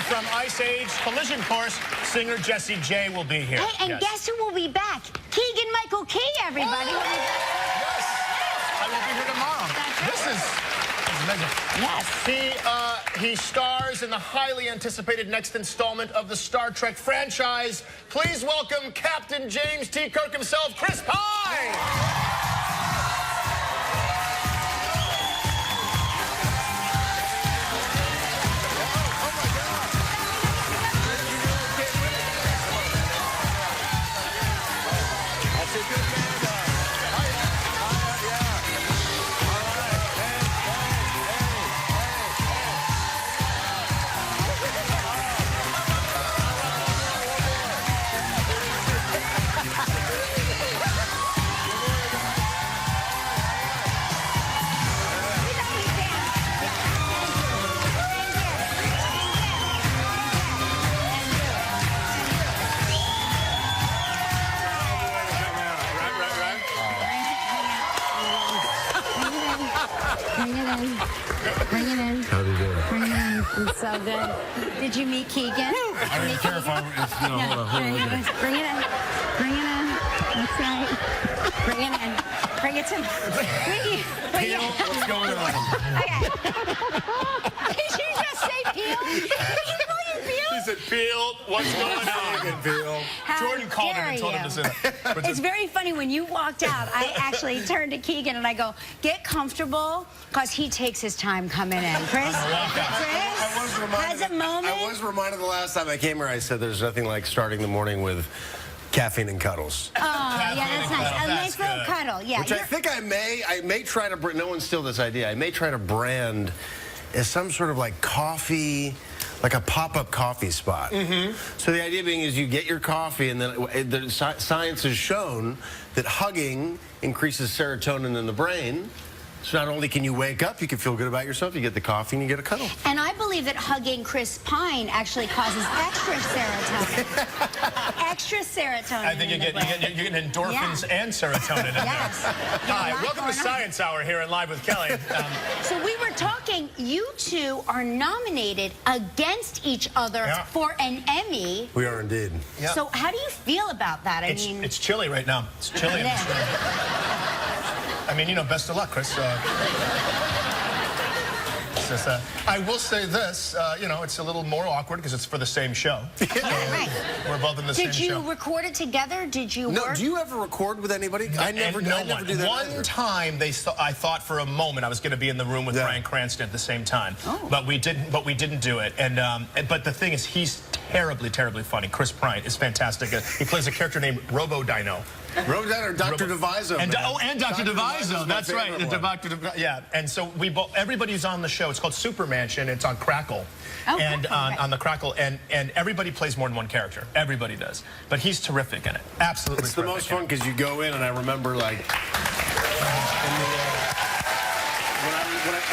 from Ice Age Collision Course, singer Jessie J will be here. Hey, and guess who will be back? Keegan-Michael Key, everybody. Oh, yes. I will be here tomorrow. This is amazing. Yes. He stars in the highly anticipated next installment of the Star Trek franchise. Please welcome Captain James T. Kirk himself, Chris Pine. Bring it in. How'd he do? Bring it in. It's so good. Did you meet Keegan? I don't care if hold on. Bring it in. Bring it in. Bring it in. That's right. Bring it in. Bring it to me. Peel, what's going on? Okay. Did you just say Peel? Did you call you Peel? He said, Peel, what's going on? Peel. Jordan called him and told him to sit. It's very funny. When you walked out, I actually turned to Keegan and I go, get comfortable, because he takes his time coming in. Chris? Has a moment? I was reminded the last time I came here, I said there's nothing like starting the morning with caffeine and cuddles. Oh, yeah, that's nice. A nice little cuddle. Yeah. Which I think I may try to, no one steal this idea, I may try to brand as some sort of like coffee, like a pop-up coffee spot. So the idea being is you get your coffee, and then the science has shown that hugging increases serotonin in the brain. So not only can you wake up, you can feel good about yourself, you get the coffee and you get a cuddle. And I believe that hugging Chris Pine actually causes extra serotonin. Extra serotonin. I think you get endorphins and serotonin in Yes. there. Hi, welcome to Science Hour here in Live with Kelly. So we were talking, you two are nominated against each other for an Emmy. We are indeed. Yeah. So how do you feel about that? It's chilly right now. It's chilly in this room. I mean, you know, best of luck, Chris. I will say this, you know, it's a little more awkward because it's for the same show. Right. We're both in the same show. Did you record it together? Did you work? Do you ever record with anybody? I never do that. One time, I thought for a moment I was going to be in the room with Bryan Cranston at the same time, but we didn't do it. And but the thing is, he's terribly, terribly funny. Chris Pine is fantastic. He plays a character named Robo-Dino. Robo-Dino, Dr. Deviso. And Dr. Deviso. That's right. Yeah. And so everybody who's on the show, it's called Super Mansion. It's on Crackle. And on the Crackle, and everybody plays more than one character. Everybody does. But he's terrific in it. Absolutely. It's the most fun because you go in, and I remember like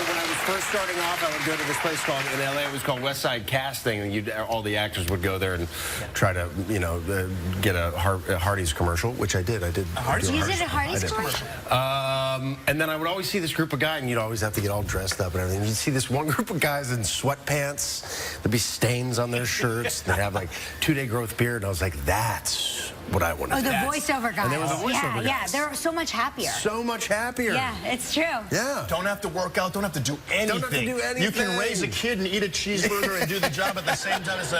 when I was first starting off, I would go to this place called, in LA, it was called West Side Casting, and all the actors would go there and try to, you know, get a Hardee's commercial, which I did. Hardee's? You did a Hardee's commercial? And then I would always see this group of guys, and you'd always have to get all dressed up and everything. You'd see this one group of guys in sweatpants. There'd be stains on their shirts. They'd have like 2-day growth beard, and I was like, that's what I want to do. Oh, the voiceover guys. And they were the voiceover guys. Yeah, they're so much happier. So much happier. Yeah, it's true. Yeah. Don't have to work out, don't have to do anything. Don't have to do anything. You can raise a kid and eat a cheeseburger and do the job at the same time as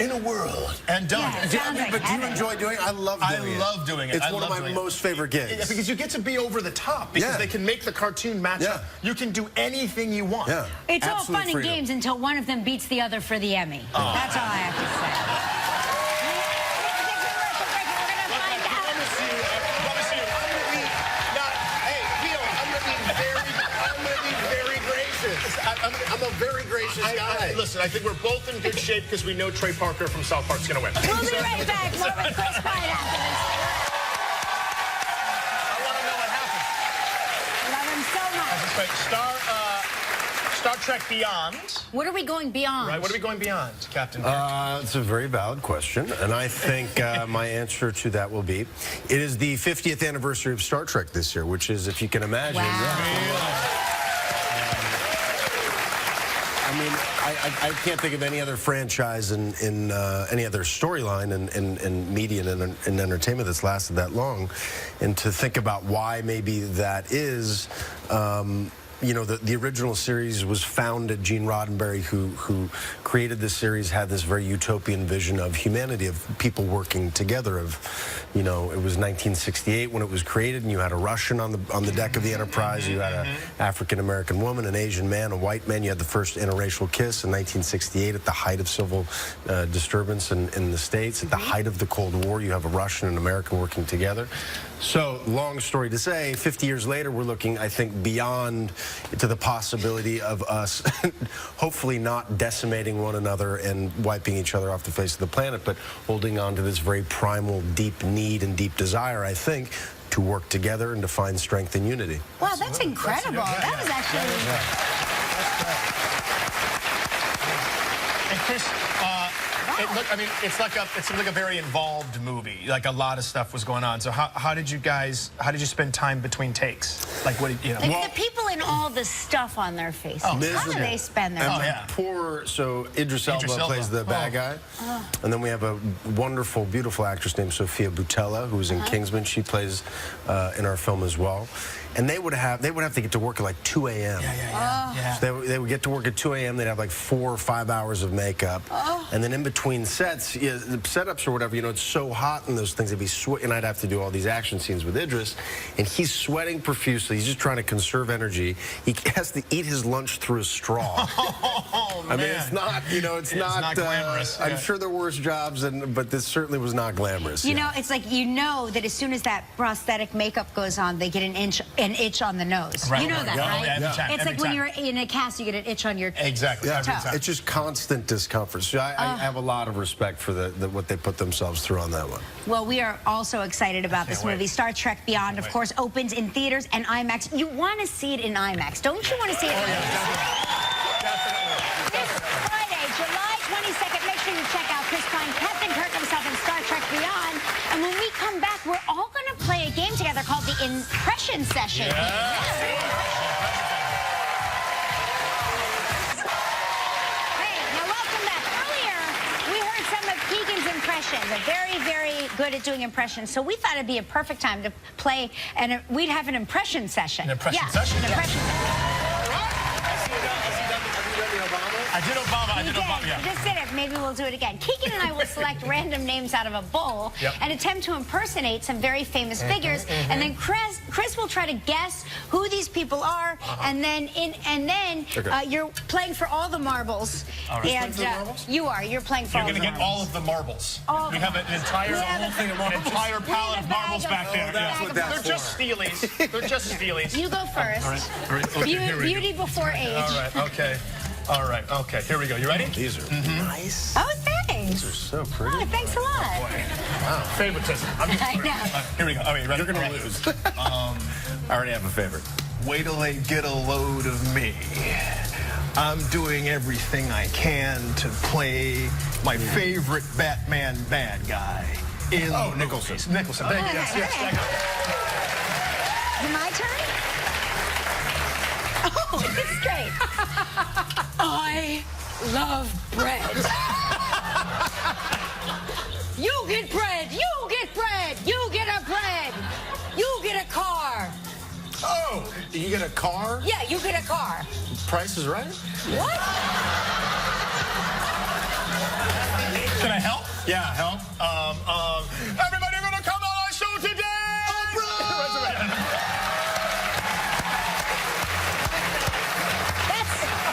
in a world. And don't. Yeah, but do you enjoy doing it? I love doing it. It's one of my most favorite gigs. Yeah, because you get to be over the top, because they can make the cartoon match up. You can do anything you want. Yeah. It's all fun and games until one of them beats the other for the Emmy. That's all I have to say. I'm a very gracious guy. Listen, I think we're both in good shape because we know Trey Parker from South Park's going to win. We'll be right back. More with Chris Pine after this. I want to know what happened. Love him so much. That's right. Star Trek Beyond. What are we going beyond? Right, what are we going beyond, Captain? It's a very valid question, and I think my answer to that will be, it is the 50th anniversary of Star Trek this year, which is, if you can imagine, I mean, I can't think of any other franchise in any other storyline in media and in entertainment that's lasted that long. And to think about why maybe that is, you know, the original series was founded. Gene Roddenberry, who created this series, had this very utopian vision of humanity, of people working together. Of, you know, it was 1968 when it was created, and you had a Russian on the deck of the Enterprise. You had an African American woman, an Asian man, a white man. You had the first interracial kiss in 1968 at the height of civil disturbance in the States. At the height of the Cold War, you have a Russian and American working together. So, long story to say, 50 years later, we're looking, I think, beyond to the possibility of us hopefully not decimating one another and wiping each other off the face of the planet, but holding on to this very primal, deep need and deep desire, I think, to work together and to find strength and unity. Wow, that's incredible. That was actually... And Chris, it's like a very involved movie. Like a lot of stuff was going on. So how did you spend time between takes? Like what, you know? Like the people in all the stuff on their faces. Oh, how do they spend their time? So Idris Elba plays the bad guy. And then we have a wonderful, beautiful actress named Sofia Boutella, who's in Kingsman. She plays in our film as well. And they would have to get to work at like 2 a.m. So they would get to work at 2 a.m. They'd have like 4 or 5 hours of makeup. And then in between sets, the setups or whatever, you know, it's so hot and those things, they'd be sweating. And I'd have to do all these action scenes with Idris. And he's sweating profusely. He's just trying to conserve energy. He has to eat his lunch through a straw. I mean, it's not, you know, it's not glamorous. I'm sure there were worse jobs, but this certainly was not glamorous. You know, it's like, you know that as soon as that prosthetic makeup goes on, they get an itch on the nose. Right, you know that, right? Every time, it's like when you're in a cast, you get an itch on your toe. It's just constant discomfort. So I have a lot of respect for what they put themselves through on that one. Well, we are also excited about this movie. Star Trek Beyond, of course, opens in theaters and IMAX. You want to see it in IMAX, don't you want to see it in IMAX? This Friday, July 22nd, make sure you check out Chris Pine, Captain Kirk himself in Star Trek Beyond. And when we come back, we're all going to play a game together called the Impression Session. They're very, very good at doing impressions. So we thought it'd be a perfect time to play, and we'd have an impression session. An impression session? An impression session. I did Obama. You just did it. Maybe we'll do it again. Keegan and I will select random names out of a bowl and attempt to impersonate some very famous figures. And then Chris will try to guess who these people are. And then you're playing for all the marbles. And you're playing for all the marbles. You're going to get all of the marbles. We have an entire pallet of marbles back there. They're just steelies. They're just steelies. You go first. All right. Okay, Beauty before age. All right. Okay. All right. Okay. Here we go. You ready? These are nice. Oh, thanks. These are so pretty. Oh, thanks a lot. Wow. Favoritism. I know. Here we go. All right, you ready? You're going to lose. I already have a favorite. Wait till they get a load of me. I'm doing everything I can to play my favorite Batman bad guy in Nicholson. Nicholson. Thank you. Yes. Is it my turn? Oh, this is great. I love bread. You get bread. You get bread. You get a bread. You get a car. Oh, you get a car? Yeah, you get a car. Price is Right? What? Can I help? Yeah, help. Everybody gonna come on our show today!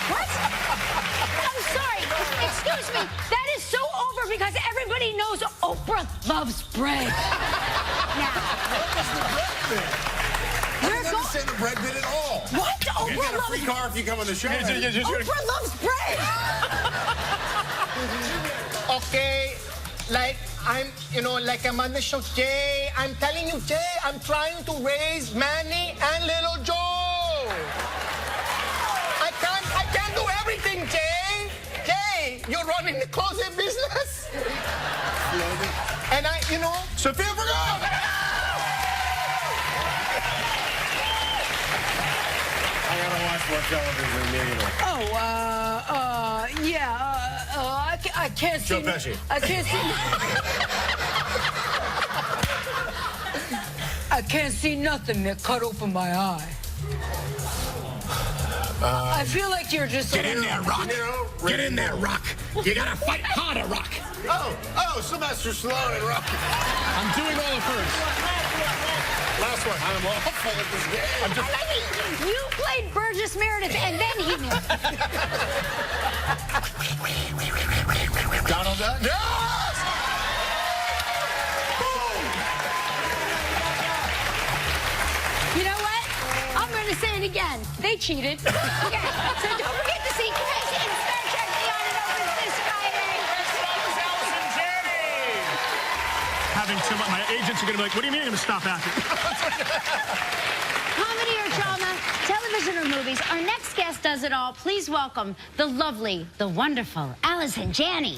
What? I'm sorry. Excuse me. That is so over because everybody knows Oprah loves bread. Now. I didn't say the bread bit at all. What? You get a free car if you come on the show. Oprah loves bread. Okay, like I'm on the show, Jay. I'm telling you, Jay, I'm trying to raise Manny and little Joe. I can't do everything, Jay. Jay, you're running the closet business. And Sophia, I gotta watch Watch more television than me. I can't see. Joe Pesci. I can't see. I can't see nothing. They cut open my eye. I feel like you're just. Get in there, Rock. Get in there, Rock. You gotta fight harder, Rock. Oh, Sylvester Stallone and Rocky. I'm doing all of hers. Last one. I'm awful at this game. I'm just... You played Burgess Meredith, and then he knew. Donald Duck? Yes! You know what? I'm going to say it again. They cheated. Okay, so don't forget to see Chris in Star Trek Beyond. It opens this Friday. Allison, Janney! Having too much, my agents are going to be like, what do you mean you're going to stop acting? Comedy or drama, television or movies, our next guest does it all. Please welcome the lovely, the wonderful Allison Janney.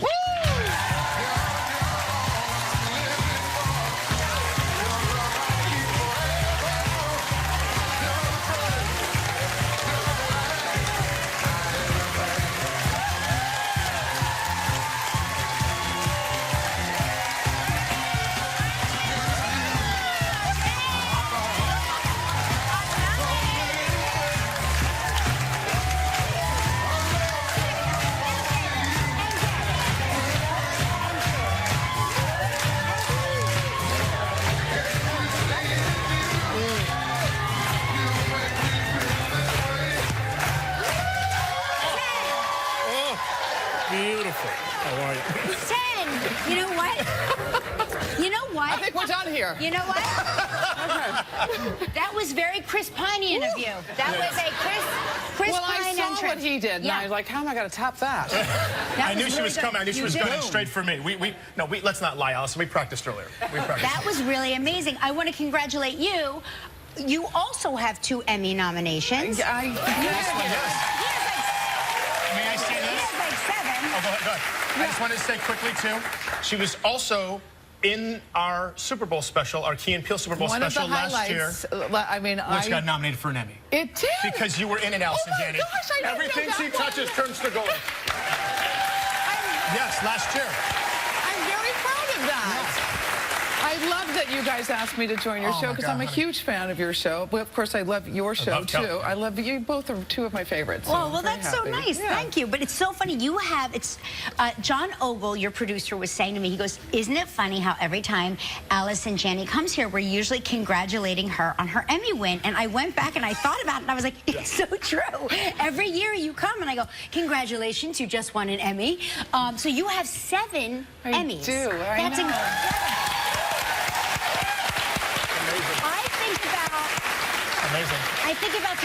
Beautiful. How are you? 10. You know what? You know what? I think we're done here. You know what? That was very Chris Pinean of you. That was a Chris Well, I Pine saw entrance. what he did, and I was like, how am I going to top that? That I knew she really was good. coming. I knew she You was did. going straight for me. Let's not lie, Allison. We practiced earlier. That was really amazing. I want to congratulate you. You also have 2 Emmy nominations. Yes. May I say He this? has like 7. Oh, go ahead. I just wanted to say quickly, too, she was also in our Super Bowl special, our Key and Peele Super Bowl One of the special last year. highlights, I mean, Which got nominated for an Emmy. It did. Because you were in it, Allison Janney. gosh, I didn't know Everything that she touches turns to gold. Yes, last year. I'm very proud of that. I love that you guys asked me to join your show because I'm a huge fan of your show. But of course, I love your show love too. Kelly. I love you. Both are 2 of my favorites. So Well, I'm well, very that's so happy. nice. Yeah. Thank you. But it's so funny. You have, John Ogle, your producer, was saying to me, he goes, isn't it funny how every time Allison Janney comes here, we're usually congratulating her on her Emmy win? And I went back and I thought about it, and I was like, it's so true. Every year you come and I go, congratulations, you just won an Emmy. So you have 7 I Emmys. do. I That's know. incredible. Amazing. I think about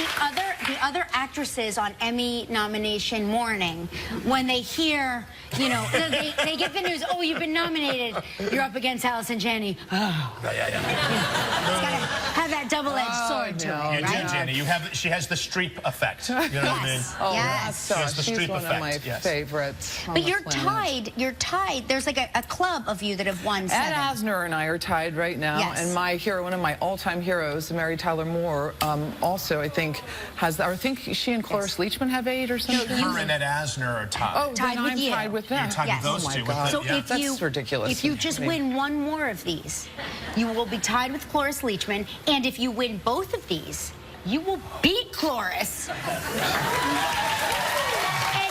the other actresses on Emmy nomination morning when they hear, you know, they get the news, oh, you've been nominated. You're up against Allison Janney. Oh. Yeah. It's got to have that double-edged sword to no. it, You right? do, Janney. She has the Streep effect. You know what I mean? Yes. Oh, Yes. that's Yes, the she's Streep one of my effect, yes. favorites. on But the you're planet. tied. There's like a club of you that have won 7. Ed Asner and I are tied right now, Yes. and my hero, one of my all-time heroes, Mary Tyler Moore, also I think has. I think she and Cloris Leachman have 8 or something. Her and Ed Asner are tied. Oh, Tied then with I'm you. tied with them. You're tied Yes. with those Oh my two. God. So Yeah. if That's you ridiculous. If you just win one more of these, you will be tied with Cloris Leachman, and if you win both of these, you will beat Cloris. And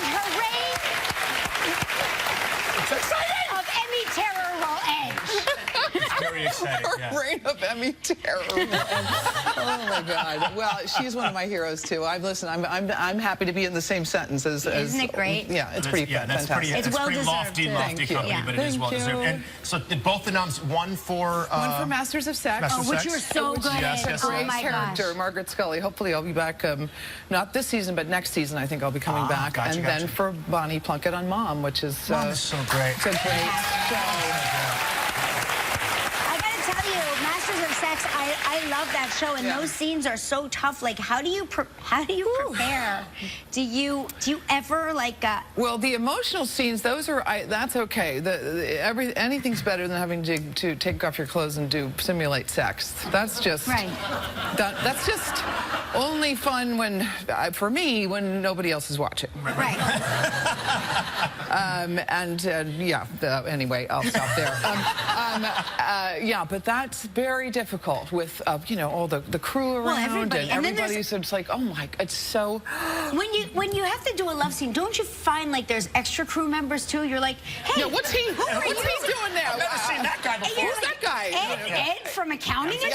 her reign It's exciting. of Emmy terror will end. It's very exciting. Yeah. Reign of Emmy terror. Oh my God! Well, she's one of my heroes too. I'm happy to be in the same sentence as. Isn't it great? Yeah, it's pretty Yeah, that's fantastic. pretty. It's It's pretty well-deserved, lofty, too. lofty Thank you. company, Yeah. but it is Thank well deserved. you. And so did both the noms, one for One for Masters of Sex. Masters of Which Sex? you were so good Yes, at. yes, Oh yes. Great my character, gosh. Margaret Scully. Hopefully, I'll be back. Not this season, but next season. I think I'll be coming back. gotcha, and gotcha. then for Bonnie Plunkett on Mom, which is Mom is so great. It's a great show. I gotta tell you, Masters of Sex, I I love that show, and those scenes are so tough. Like, how do you prepare? Do you ever like? Well, the emotional scenes, those are that's okay. Anything's better than having to take off your clothes and simulate sex. That's just that's just only fun when for me when nobody else is watching. Right. Anyway, I'll stop there. Yeah, but that's very difficult with you know, all the crew around and everybody. So it's like, oh my, it's so. When you have to do a love scene, don't you find like there's extra crew members too? You're like, hey, yeah, what's he doing now? I've never seen that guy before. Who's that guy? Ed from accounting is here.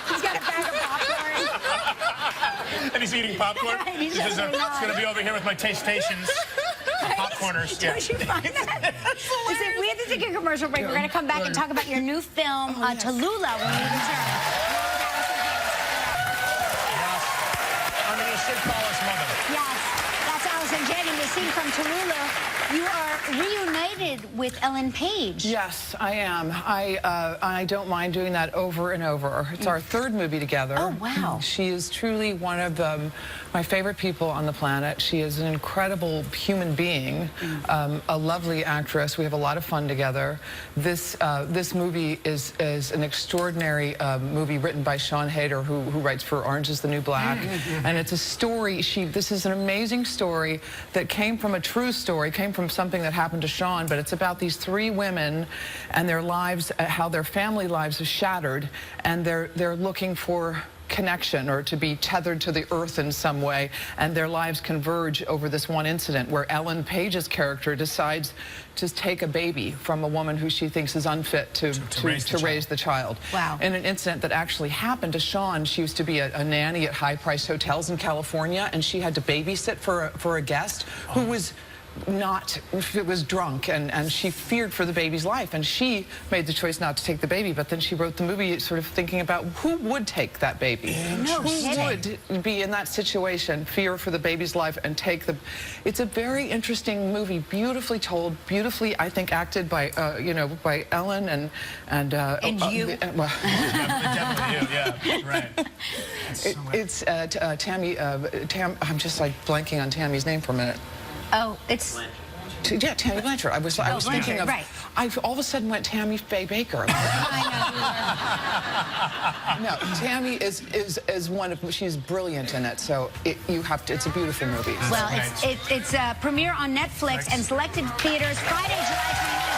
He's got a bag of popcorn. And he's eating popcorn. Right, he's It's going to be over here with my Tastestations. Popcorners. Don't you find that? Listen, we have to take a commercial break. We're going to come back and talk about your new film, Tallulah, when we return. I mean, you should call us mother. Yes, that's Allison, Janney. The scene from Tallulah. You are reunited with Ellen Page. Yes, I am. I don't mind doing that over and over. It's our third movie together. Oh, wow. She is truly one of my favorite people on the planet. She is an incredible human being, a lovely actress. We have a lot of fun together. This movie is an extraordinary movie written by Sean Hayter, who writes for Orange is the New Black. And it's a story. This is an amazing story that came from a true story, came from something that happened to Sean, but it's about these three women and their lives, how their family lives are shattered, and they're looking for connection or to be tethered to the earth in some way, and their lives converge over this one incident where Ellen Page's character decides to take a baby from a woman who she thinks is unfit to raise the child. Wow. In an incident that actually happened to Sean. She used to be a nanny at high-priced hotels in California, and she had to babysit for a guest who was drunk, and she feared for the baby's life, and she made the choice not to take the baby. But then she wrote the movie sort of thinking about who would take that baby, who would be in that situation, fear for the baby's life, and take the. It's a very interesting movie, beautifully told, beautifully, I think, acted by by Ellen and you. Definitely you, yeah, right. It's Tammy. I'm just like blanking on Tammy's name for a minute. Oh, it's... Yeah, Tammy Blanchard. I was thinking of... I all of a sudden went Tammy Faye Baker. No, Tammy is one of... She's brilliant in it, so it's a beautiful movie. Well, it's premiere on Netflix and selected theaters Friday, July 29th.